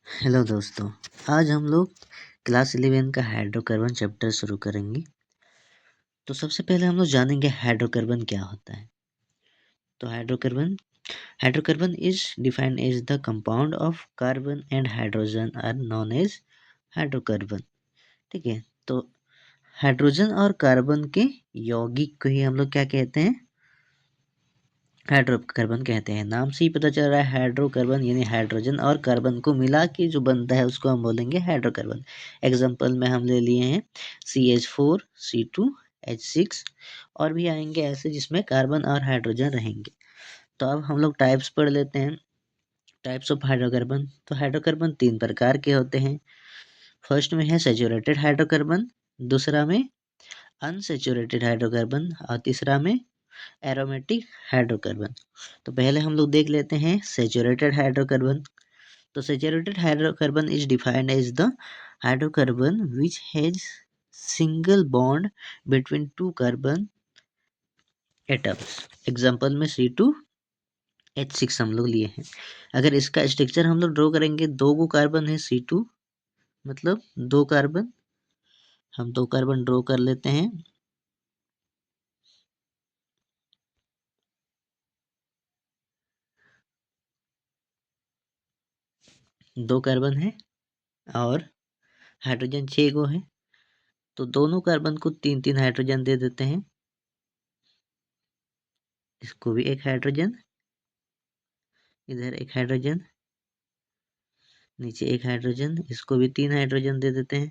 Hello दोस्तों। आज हम लोग क्लास 11 का हाइड्रोकार्बन चैप्टर शुरू करेंगे। तो सबसे पहले हम लोग जानेंगे हाइड्रोकार्बन क्या होता है। तो hydrocarbon is defined as the compound of carbon and hydrogen are known as hydrocarbon. ठीक है। तो हाइड्रोजन और कार्बन के यौगिक को ही हम लोग क्या कहते हैं? हाइड्रोकार्बन कहते हैं। नाम से ही पता चल रहा है हाइड्रोकार्बन यानी हाइड्रोजन और कार्बन को मिला के जो बनता है उसको हम बोलेंगे हाइड्रोकार्बन। एग्जाम्पल में हम ले लिए हैं CH4, C2H6 और भी आएंगे ऐसे जिसमें कार्बन और हाइड्रोजन रहेंगे। तो अब हम लोग टाइप्स पढ़ लेते हैं। Types of hydrocarbon. तो हाइड्रोकार्बन 3 प्रकार के होते हैं। फर्स्ट में है सैचुरेटेड हाइड्रोकार्बन, दूसरा में अनसैचुरेटेड हाइड्रोकार्बन और तीसरा में एरोमेटिक हाइड्रोकार्बन। तो पहले हम लोग देख लेते हैं सैचुरेटेड हाइड्रोकार्बन। तो saturated hydrocarbon is defined as the hydrocarbon which has single bond between two carbon atoms. Example में C2H6 हम लोग लिए हैं। अगर इसका स्ट्रक्चर हम लोग ड्रॉ करेंगे, दो गो कार्बन है C2, मतलब दो कार्बन, हम दो कार्बन ड्रॉ कर लेते हैं। दो कार्बन है और हाइड्रोजन 6 गो है। तो दोनों कार्बन को 3-3 हाइड्रोजन दे देते हैं। इसको भी एक हाइड्रोजन, इधर एक हाइड्रोजन, नीचे एक हाइड्रोजन, इसको भी 3 हाइड्रोजन दे देते हैं।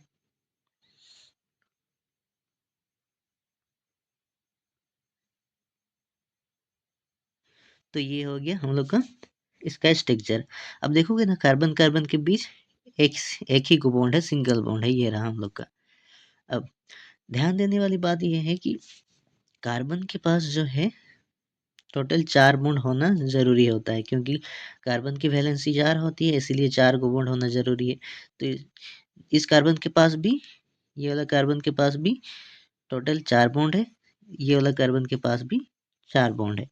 तो ये हो गया हम लोग का इसका स्ट्रक्चर। अब देखोगे ना, कार्बन कार्बन के बीच एक एक ही बॉन्ड है, सिंगल बॉन्ड है, ये रहा हम लोग का। अब ध्यान देने वाली बात ये है कि कार्बन के पास जो है टोटल 4 बॉन्ड होना ज़रूरी होता है, क्योंकि कार्बन की वैलेंसी 4 होती है, इसीलिए 4 गो बॉन्ड होना ज़रूरी है। तो इस कार्बन के पास भी, ये वाला कार्बन के पास भी टोटल 4 बॉन्ड है, ये वाला कार्बन के पास भी 4 बॉन्ड है।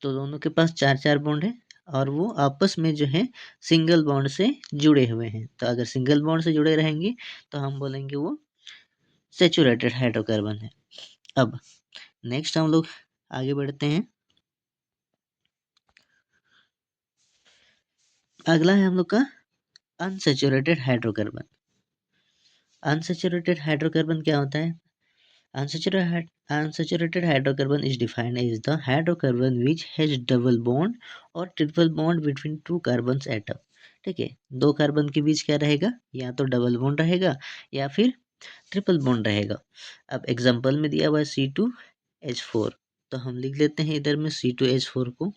तो दोनों के पास 4-4 बॉन्ड है और वो आपस में जो है सिंगल बॉन्ड से जुड़े हुए हैं। तो अगर सिंगल बॉन्ड से जुड़े रहेंगे तो हम बोलेंगे वो सैचुरेटेड हाइड्रोकार्बन है। अब नेक्स्ट हम लोग आगे बढ़ते हैं। अगला है हम लोग का अनसैचुरेटेड हाइड्रोकार्बन। अनसैचुरेटेड हाइड्रोकार्बन क्या होता है? Unsaturated hydrocarbon is defined as the hydrocarbon which has double bond or triple bond between two carbons atom। ठीक है, दो कार्बन के बीच क्या रहेगा? या तो डबल बॉन्ड रहेगा या फिर ट्रिपल बॉन्ड रहेगा। अब एग्जांपल में दिया हुआ है C2H4, तो हम लिख लेते हैं इधर में C2H4 को।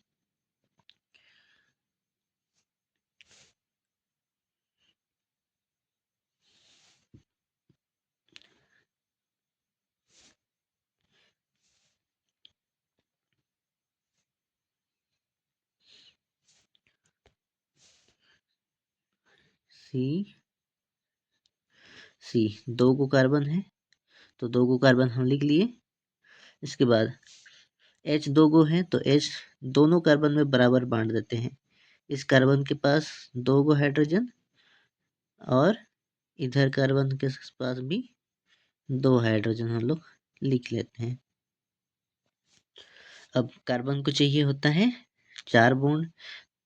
सी दो को कार्बन है, तो दो को कार्बन हम लिख लिए। इसके बाद H दो गो है, तो H दोनों कार्बन में बराबर बांट देते हैं। इस कार्बन के पास दो गो हाइड्रोजन और इधर कार्बन के पास भी दो हाइड्रोजन हम लोग लिख लेते हैं। अब कार्बन को चाहिए होता है 4 बॉन्ड।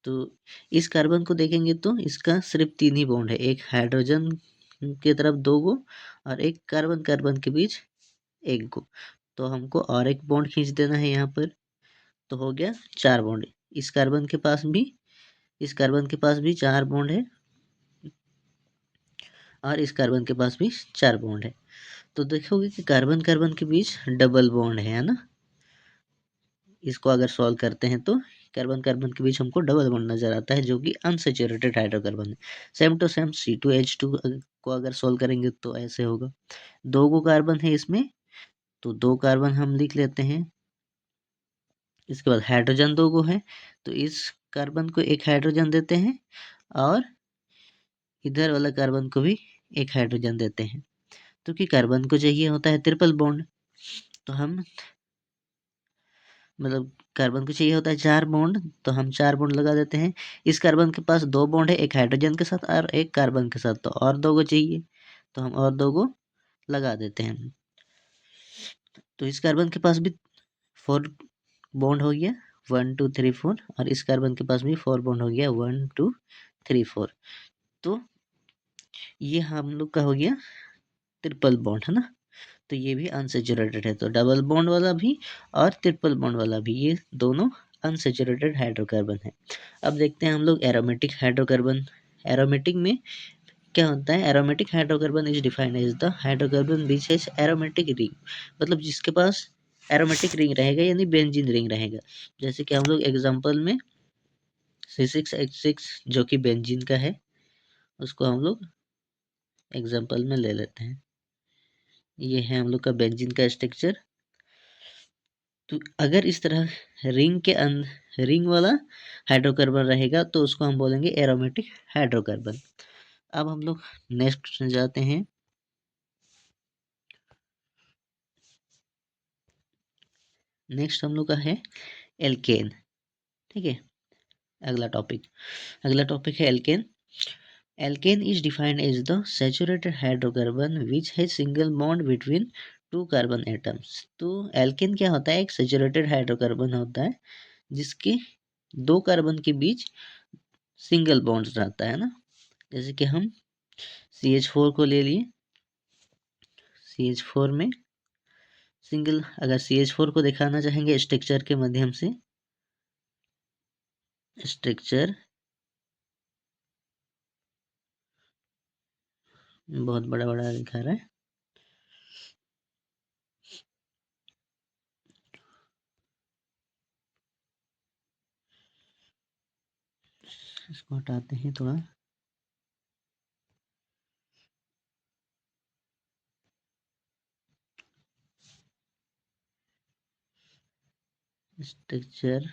तो इस कार्बन को देखेंगे तो इसका सिर्फ 3 ही बॉन्ड है, एक हाइड्रोजन की तरफ 2 गो और एक कार्बन कार्बन के बीच 1 गो। तो हमको और एक बॉन्ड खींच देना है यहाँ पर, तो हो गया 4 बॉन्ड। इस कार्बन के पास भी, इस कार्बन के पास भी 4 बॉन्ड है और इस कार्बन के पास भी 4 बॉन्ड है। तो देखोगे कि कार्बन कार्बन के बीच डबल बॉन्ड है ना। इसको अगर सॉल्व करते हैं तो कार्बन कार्बन के बीच हमको डबल बॉन्ड नजर आता है, जो कि अनसैचुरेटेड हाइड्रोकार्बन है। सेम टू सेम C2H2 को अगर सॉल्व करेंगे तो ऐसे होगा। दो गो कार्बन है इसमें, तो दो कार्बन हम लिख लेते हैं। इसके बाद हाइड्रोजन दो गो है, तो इस कार्बन को एक हाइड्रोजन देते हैं और इधर वाला कार्बन को भी एक हाइड्रोजन देते हैं, क्योंकि कार्बन को चाहिए होता है ट्रिपल बॉन्ड। तो हम मतलब कार्बन को चाहिए होता है 4 बॉन्ड, तो हम 4 बॉन्ड लगा देते हैं। इस कार्बन के पास 2 बॉन्ड है, एक हाइड्रोजन के साथ और एक कार्बन के साथ, तो और 2 को चाहिए, तो हम और 2 को लगा देते हैं। तो इस कार्बन के पास भी 4 बॉन्ड हो गया, 1 2 3 4, और इस कार्बन के पास भी 4 बॉन्ड हो गया, 1 2 3 4। तो ये हम लोग का हो गया ट्रिपल बॉन्ड, है ना। तो ये भी अनसेचुरेटेड है, तो डबल बॉन्ड वाला भी और ट्रिपल बॉन्ड वाला भी, ये दोनों अनसेचुरेटेड हाइड्रोकार्बन है। अब देखते हैं हम लोग एरोमेटिक हाइड्रोकार्बन। एरोमेटिक में क्या होता है? Aromatic hydrocarbon is defined as the hydrocarbon which has aromatic ring, मतलब जिसके पास एरोमेटिक रिंग रहेगा, यानी बेंजीन रिंग रहेगा। जैसे कि हम लोग एग्जांपल में C6H6 जो कि बेंजीन का है, उसको हम लोग एग्जांपल में ले लेते हैं। ये है हम लोग का बेंजीन का स्ट्रक्चर। तो अगर इस तरह रिंग के रिंग वाला हाइड्रोकार्बन रहेगा तो उसको हम बोलेंगे एरोमेटिक हाइड्रोकार्बन। अब हम लोग नेक्स्ट जाते हैं। नेक्स्ट हम लोग का है एल्केन। ठीक है, अगला टॉपिक है alkane. Alkane is defined as the saturated hydrocarbon which है single bond between 2 carbon atoms. तो एल्केन क्या होता है? एक सैचुरेटेड हाइड्रोकार्बन होता है जिसके 2 कार्बन के बीच सिंगल बॉन्ड रहता है ना। जैसे कि हम CH4 को ले लिए, CH4 में सिंगल, अगर CH4 को दिखाना चाहेंगे स्ट्रक्चर के माध्यम से, स्ट्रक्चर बहुत बड़ा बड़ा दिखा रहा है, इसको हटाते हैं थोड़ा। स्ट्रक्चर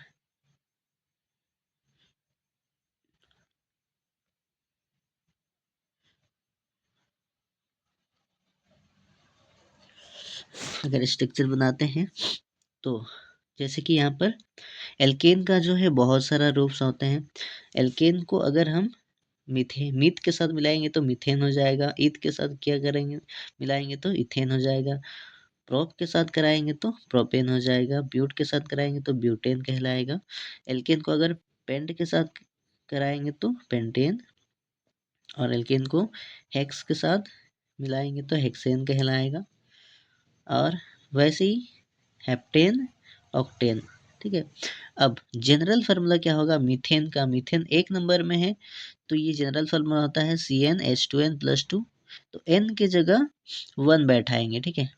अगर स्ट्रक्चर बनाते हैं तो जैसे कि यहाँ पर एल्केन का जो है बहुत सारा रूप्स होते हैं। एल्केन को अगर हम मीथ के साथ मिलाएंगे तो मीथेन हो जाएगा, ईथ के साथ क्या करेंगे, मिलाएंगे तो इथेन हो जाएगा, प्रोप के साथ कराएंगे तो प्रोपेन हो जाएगा, ब्यूट के साथ कराएंगे तो ब्यूटेन कहलाएगा। एल्केन को अगर पेंट के साथ कराएंगे तो पेंटेन, और एल्केन को हेक्स के साथ मिलाएंगे तो हेक्सेन कहलाएगा, और वैसे ही हेप्टेन, ऑक्टेन। ठीक है, अब जनरल फार्मूला क्या होगा मीथेन का? मीथेन 1 नंबर में है, तो ये जनरल फार्मूला होता है CnH2n+2। तो n की जगह 1 बैठाएंगे। ठीक है,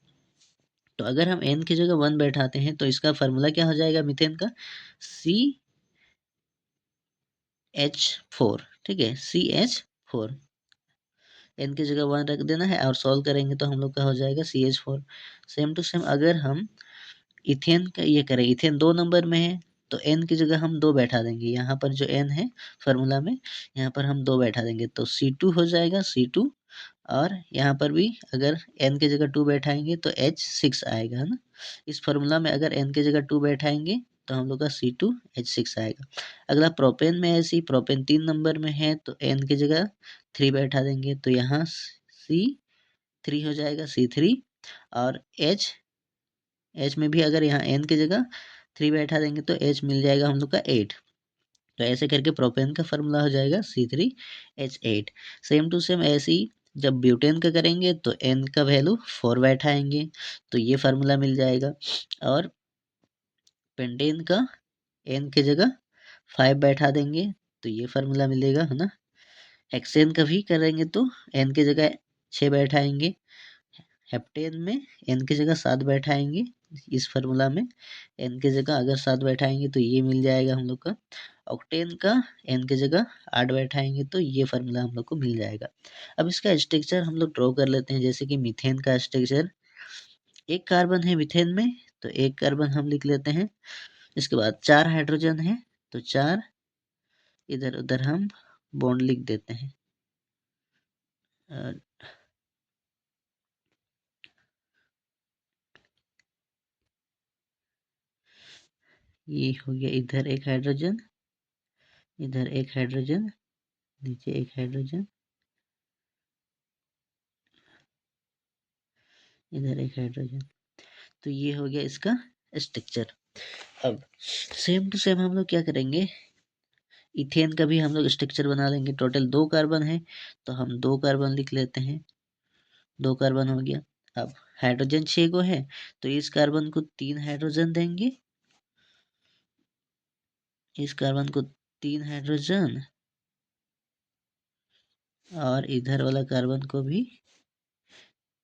तो अगर हम n की जगह 1 बैठाते हैं तो इसका फार्मूला क्या हो जाएगा मीथेन का? CH4। ठीक है, CH4, n की जगह 1 रख देना है और सॉल्व करेंगे तो हम लोग का हो जाएगा CH4। सेम टू सेम अगर हम इथेन का ये करें, इथेन 2 नंबर में है, तो n की जगह हम 2 बैठा देंगे। यहाँ पर जो n है फार्मूला में, यहाँ पर हम 2 बैठा देंगे तो C2 हो जाएगा, C2। और यहाँ पर भी अगर n की जगह 2 बैठाएंगे तो H6 आएगा, है ना। इस फार्मूला में अगर n की जगह 2 बैठाएंगे तो हम लोग का C2H6 आएगा। अगला प्रोपेन में ऐसे ही, प्रोपेन 3 नंबर में है तो n की जगह 3 बैठा देंगे तो यहाँ C3 हो जाएगा, C3। और H में भी अगर यहाँ n की जगह 3 बैठा देंगे तो H मिल जाएगा हम लोग का 8। तो ऐसे करके प्रोपेन का फार्मूला हो जाएगा C3H8। सेम टू सेम ऐसे ही जब ब्यूटेन का करेंगे तो n का वैल्यू 4 बैठाएंगे तो ये फार्मूला मिल जाएगा, और पेंटेन का n की जगह 5 बैठा देंगे तो ये फार्मूला मिलेगा, है ना। हेक्सेन का भी करेंगे तो n की जगह 6 बैठाएंगे, हेप्टेन में n की जगह 7 बैठाएंगे, इस फार्मूला में n की जगह अगर 7 बैठाएंगे तो ये मिल जाएगा हम लोग का। ऑक्टेन का n की जगह 8 बैठाएंगे तो ये फार्मूला हम लोग को मिल जाएगा। अब इसका स्ट्रक्चर हम लोग ड्रॉ कर लेते हैं। जैसे कि मीथेन का स्ट्रक्चर, एक कार्बन है मीथेन में, तो एक कार्बन हम लिख लेते हैं। इसके बाद 4 हाइड्रोजन है, तो 4 इधर उधर हम बॉन्ड लिख देते हैं। ये हो गया, इधर एक हाइड्रोजन, इधर एक हाइड्रोजन, नीचे एक हाइड्रोजन, इधर एक हाइड्रोजन। तो ये हो गया इसका स्ट्रक्चर। अब सेम टू सेम हम लोग क्या करेंगे, इथेन का भी हम लोग स्ट्रक्चर बना लेंगे। टोटल 2 कार्बन है तो हम 2 कार्बन लिख लेते हैं, 2 कार्बन हो गया। अब हाइड्रोजन 6 को है तो इस कार्बन को 3 हाइड्रोजन देंगे, इस कार्बन को 3 हाइड्रोजन, और इधर वाला कार्बन को भी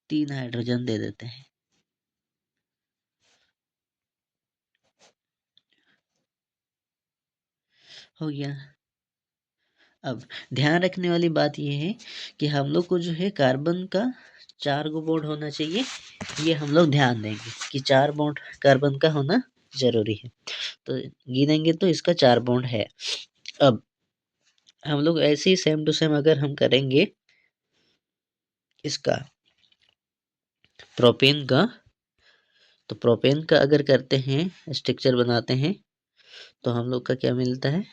3 हाइड्रोजन दे देते हैं। हो गया। अब ध्यान रखने वाली बात यह है कि हम लोग को जो है कार्बन का 4 गो बॉन्ड होना चाहिए। ये हम लोग ध्यान देंगे कि 4 बॉन्ड कार्बन का होना जरूरी है। तो गिनेंगे तो इसका 4 बॉन्ड है। अब हम लोग ऐसे ही सेम टू सेम अगर हम करेंगे इसका प्रोपेन का, तो प्रोपेन का अगर करते हैं स्ट्रक्चर बनाते हैं तो हम लोग का क्या मिलता है,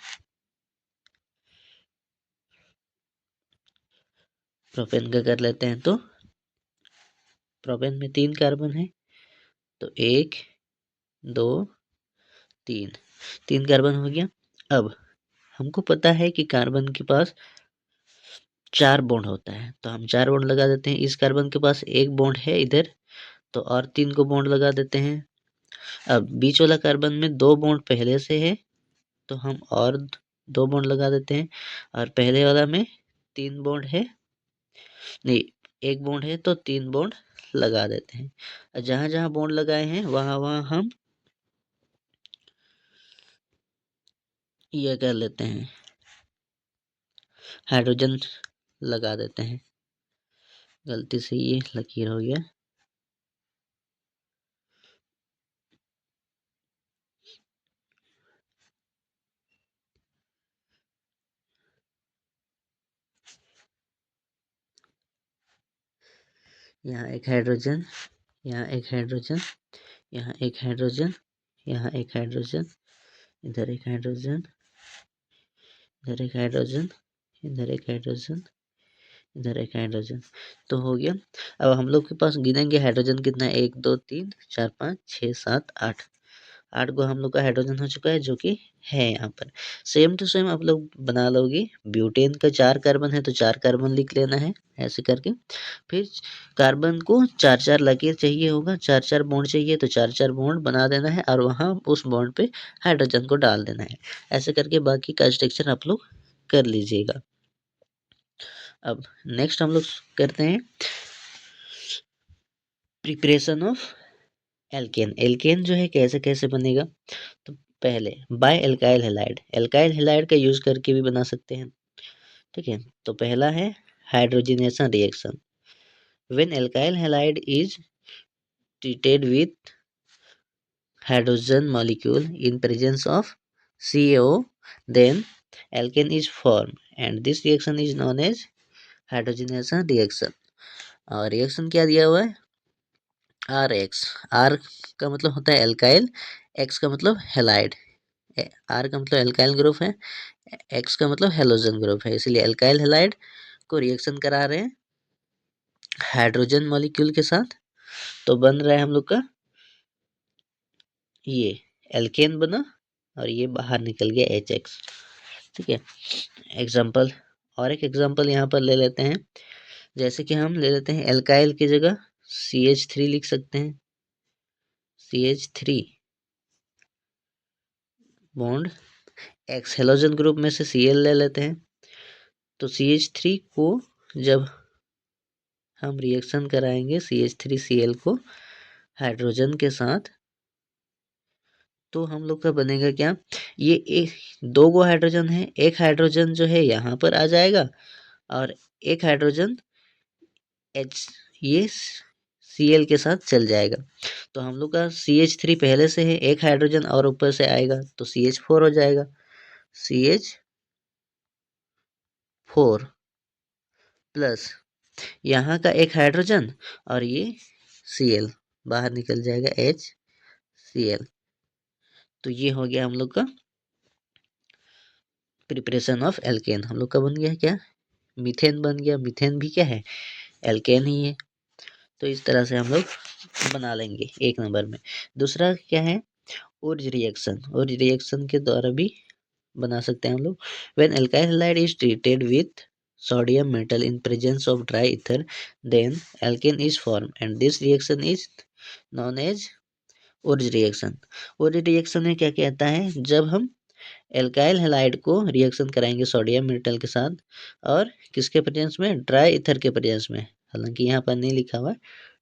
प्रोपेन का कर लेते हैं तो प्रोपेन में 3 कार्बन है तो 1 2 3, 3 कार्बन हो गया। अब हमको पता है कि कार्बन के पास 4 बॉन्ड होता है तो हम 4 बॉन्ड लगा देते हैं। इस कार्बन के पास 1 बॉन्ड है इधर तो और 3 को बॉन्ड लगा देते हैं। अब बीच वाला कार्बन में 2 बॉन्ड पहले से है तो हम और 2 बॉन्ड लगा देते हैं, और पहले वाला में 3 बॉन्ड है, नहीं 1 बॉन्ड है तो 3 बॉन्ड लगा देते हैं। और जहाँ जहाँ बॉन्ड लगाए हैं वहाँ वहाँ हम ये कर लेते हैं, हाइड्रोजन लगा देते हैं। गलती से ये लकीर हो गया। यहाँ एक हाइड्रोजन, यहाँ एक हाइड्रोजन, यहाँ एक हाइड्रोजन, यहाँ एक हाइड्रोजन, इधर एक हाइड्रोजन, इधर एक हाइड्रोजन, इधर एक हाइड्रोजन, इधर एक हाइड्रोजन। तो हो गया। अब हम लोग के पास गिनेंगे हाइड्रोजन कितना है, 1 2 3 4 5 6 7 8, 8 गो हम लोग का हाइड्रोजन हो चुका है जो कि है यहाँ पर। सेम टू सेम आप लोग बना लोगे। ब्यूटेन का 4 कार्बन है तो 4 कार्बन लिख लेना है ऐसे करके। फिर कार्बन को 4 4 लकीर चाहिए होगा, 4 4 बॉन्ड चाहिए तो 4 4 बॉन्ड बना देना है और वहाँ उस बॉन्ड पे हाइड्रोजन को डाल देना है। ऐसे करके बाकी का स्ट्रक्चर आप लोग कर लीजिएगा। अब नेक्स्ट हम लोग करते हैं प्रिपरेशन ऑफ एल्केन। एल्केन जो है कैसे कैसे बनेगा, तो पहले by alkyl halide, alkyl halide का यूज करके भी बना सकते हैं। ठीक है, तो पहला है hydrogenation reaction. When alkyl halide is treated with hydrogen molecule in presence of CaO, then alkane is formed and this reaction is known as hydrogenation reaction। और रिएक्शन क्या दिया हुआ है, आर एक्स। आर का मतलब होता है एल्काइल, एक्स का मतलब हेलाइड। आर का मतलब एल्काइल ग्रुप है, एक्स का मतलब हेलोजन ग्रुप है, इसलिए एल्काइल हेलाइड को रिएक्शन करा रहे हैं हाइड्रोजन मॉलिक्यूल के साथ। तो बन रहा है हम लोग का ये एल्केन बना और ये बाहर निकल गया HX। ठीक है, एग्जाम्पल, और एक एग्जाम्पल यहाँ पर ले लेते हैं। जैसे कि हम ले लेते हैं एल्काइल की जगह CH3 लिख सकते हैं, CH3 bond x halogen group में से Cl ले लेते हैं। तो CH3 को जब हम रिएक्शन कराएंगे CH3Cl को हाइड्रोजन के साथ, तो हम लोग का बनेगा क्या, ये एक 2 गो हाइड्रोजन है, एक हाइड्रोजन जो है यहाँ पर आ जाएगा और एक हाइड्रोजन H ये Cl के साथ चल जाएगा। तो हम लोग का CH3 पहले से है, एक हाइड्रोजन और ऊपर से आएगा तो CH4 हो जाएगा, CH4 प्लस यहाँ का एक हाइड्रोजन और ये Cl बाहर निकल जाएगा HCl। तो ये हो गया हम लोग का प्रिपरेशन ऑफ एल्केन। हम लोग का बन गया क्या, मीथेन बन गया। मीथेन भी क्या है, एल्केन ही है। तो इस तरह से हम लोग बना लेंगे 1 नंबर में। दूसरा क्या है, ओर्ज रिएक्शन। ओर्ज रिएक्शन के द्वारा भी बना सकते हैं हम लोग। When alkyl halide is treated with sodium metal in presence of dry ether then alkane is form and this reaction is known as Wurtz reaction. Wurtz reaction में क्या कहता है, जब हम एल्काइल हैलाइड को रिएक्शन कराएंगे सोडियम मेटल के साथ, और किसके प्रेजेंस में, ड्राई ईथर के प्रेजेंस में। हालांकि यहाँ पर नहीं लिखा हुआ,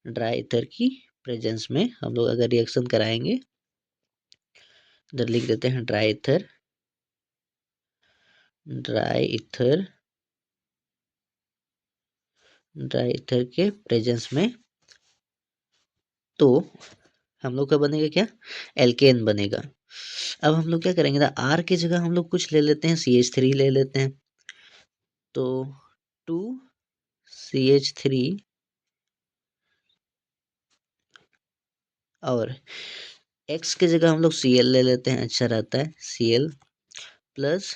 ड्राई ईथर की प्रेजेंस में हम लोग अगर रिएक्शन कराएंगे, इधर लिख देते हैं dry ether, dry ether, dry ether के प्रेजेंस में, तो हम लोग का बनेगा क्या, एल्केन बनेगा। अब हम लोग क्या करेंगे ना, आर की जगह हम लोग कुछ ले लेते हैं, CH3 ले लेते हैं। तो 2CH3 और X की जगह हम लोग Cl ले लेते हैं, अच्छा रहता है Cl प्लस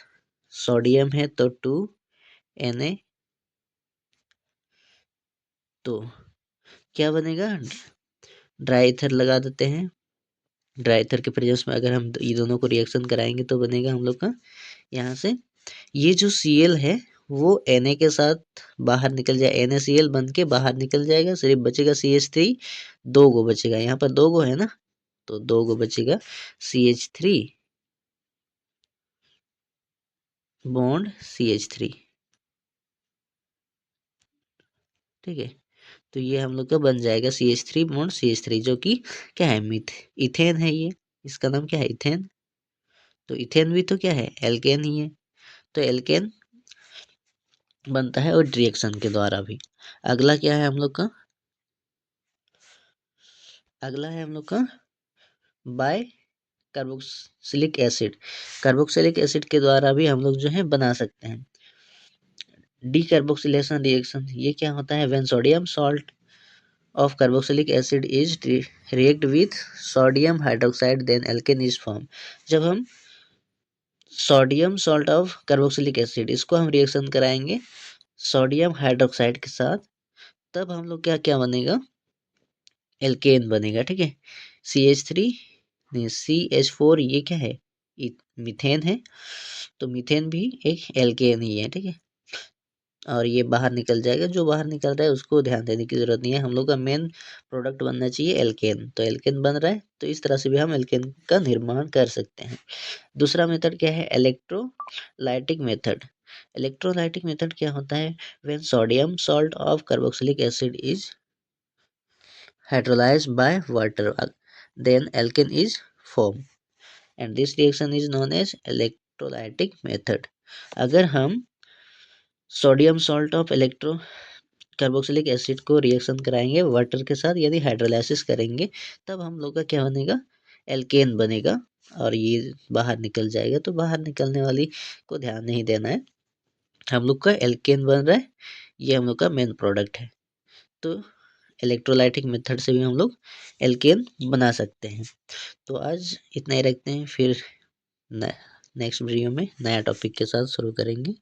सोडियम है तो 2Na। तो क्या बनेगा, ड्राई ईथर लगा देते हैं। ड्राई ईथर के प्रेजेंस में अगर हम ये दोनों को रिएक्शन कराएंगे तो बनेगा हम लोग का यहाँ से, ये जो Cl है वो Na के साथ बाहर निकल जाए, NaCl बन के बाहर निकल जाएगा, सिर्फ बचेगा CH3। 2 गो बचेगा, यहाँ पर 2 गो है ना, तो 2 गो बचेगा CH3 बॉन्ड CH3। ठीक है, तो ये हम लोग का बन जाएगा CH3 बॉन्ड CH3, जो कि क्या है, इथेन है। ये इसका नाम क्या है, इथेन। तो इथेन भी तो क्या है, एल्केन ही है। तो एल्केन बनता है और रिएक्शन के द्वारा भी। अगला क्या है हम लोग का, अगला है हम लोग का by carboxylic acid. Carboxylic acid के द्वारा भी हम लोग जो है बना सकते हैं। डीकार्बोक्सिलेशन रिएक्शन, ये क्या होता है, when sodium salt of carboxylic acid is react with sodium hydroxide then alkane is formed। जब हम sodium salt of carboxylic acid इसको हम रिएक्शन कराएंगे सोडियम हाइड्रोक्साइड के साथ, तब हम लोग क्या क्या बनेगा, एल्केन बनेगा। ठीक है, CH3 नहीं CH4, ये क्या है, मीथेन है। तो मीथेन भी एक एल्केन ही है। ठीक है, और ये बाहर निकल जाएगा, जो बाहर निकल रहा है उसको ध्यान देने की जरूरत नहीं है। हम लोग का मेन प्रोडक्ट बनना चाहिए एल्केन। तो एल्केन बन रहा है, तो इस तरह से भी हम एल्केन का निर्माण कर सकते हैं। दूसरा मेथड क्या है, इलेक्ट्रोलाइटिक मेथड। इलेक्ट्रोलाइटिक मेथड क्या होता है, when sodium salt of carboxylic acid is hydrolysed by water then alkane is form and this reaction is known as electrolytic method. अगर हम sodium salt of carboxylic acid को reaction कराएंगे water के साथ, यानी हाइड्रोलाइसिस करेंगे, तब हम लोग का क्या बनेगा, एल्केन बनेगा। और ये बाहर निकल जाएगा, तो बाहर निकलने वाली को ध्यान नहीं देना है, हम लोग का एल्केन बन रहा है, ये हम लोग का मेन प्रोडक्ट है। तो इलेक्ट्रोलाइटिक मेथड से भी हम लोग एल्केन बना सकते हैं। तो आज इतना ही रखते हैं, फिर नेक्स्ट वीडियो में नया टॉपिक के साथ शुरू करेंगे।